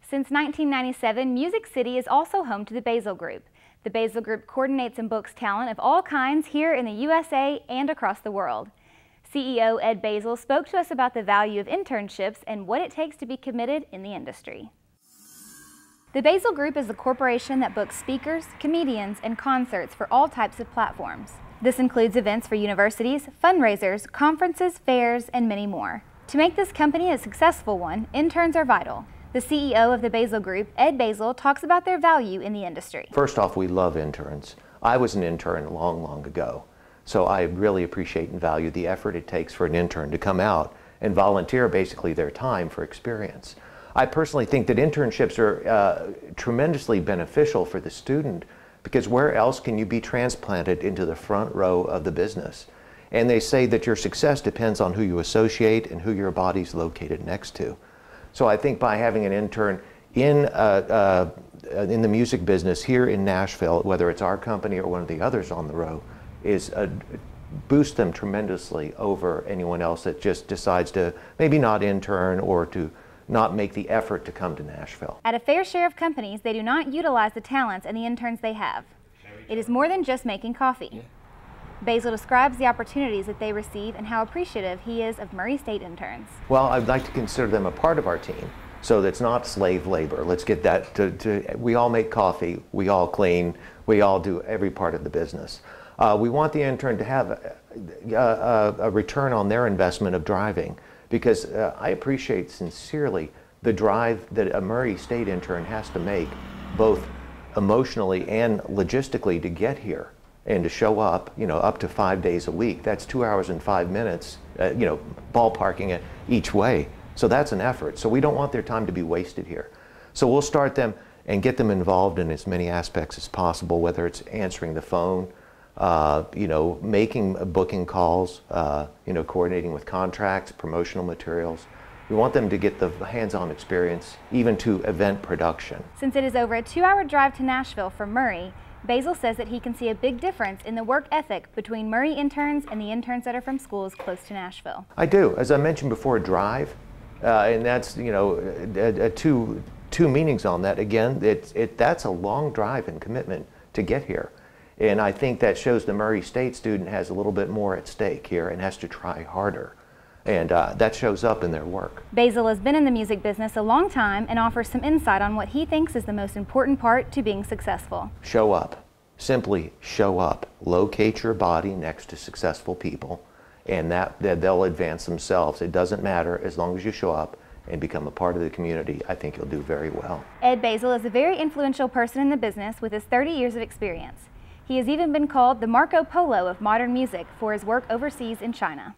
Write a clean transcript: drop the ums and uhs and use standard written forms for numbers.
Since 1997, Music City is also home to the Bazel Group. The Bazel Group coordinates and books talent of all kinds here in the USA and across the world. CEO Ed Bazel spoke to us about the value of internships and what it takes to be committed in the industry. The Bazel Group is a corporation that books speakers, comedians, and concerts for all types of platforms. This includes events for universities, fundraisers, conferences, fairs, and many more. To make this company a successful one, interns are vital. The CEO of the Bazel Group, Ed Bazel, talks about their value in the industry. First off, we love interns. I was an intern long ago, so I really appreciate and value the effort it takes for an intern to come out and volunteer basically their time for experience. I personally think that internships are tremendously beneficial for the student, because where else can you be transplanted into the front row of the business? And they say that your success depends on who you associate and who your body's located next to. So I think by having an intern in the music business here in Nashville, whether it's our company or one of the others on the row, boosts them tremendously over anyone else that just decides to maybe not intern or to not make the effort to come to Nashville. At a fair share of companies, they do not utilize the talents and the interns they have. It is more than just making coffee. Bazel describes the opportunities that they receive and how appreciative he is of Murray State interns. Well, I'd like to consider them a part of our team, so that's not slave labor. Let's get that we all make coffee, we all clean, we all do every part of the business. We want the intern to have a return on their investment of driving, because I appreciate sincerely the drive that a Murray State intern has to make, both emotionally and logistically, to get here and to show up, up to 5 days a week. That's 2 hours and 5 minutes, ballparking it each way. So that's an effort. So we don't want their time to be wasted here. So we'll start them and get them involved in as many aspects as possible, whether it's answering the phone, making booking calls, coordinating with contracts, promotional materials. We want them to get the hands-on experience, even to event production. Since it is over a 2-hour drive to Nashville from Murray, Bazel says that he can see a big difference in the work ethic between Murray interns and the interns that are from schools close to Nashville. I do. As I mentioned before, drive, and that's, two meanings on that. Again, that's a long drive and commitment to get here. And I think that shows the Murray State student has a little bit more at stake here and has to try harder. And that shows up in their work. Bazel has been in the music business a long time and offers some insight on what he thinks is the most important part to being successful. Show up. Simply show up. Locate your body next to successful people, and that they'll advance themselves. It doesn't matter, as long as you show up and become a part of the community. I think you'll do very well. Ed Bazel is a very influential person in the business with his 30 years of experience. He has even been called the Marco Polo of modern music for his work overseas in China.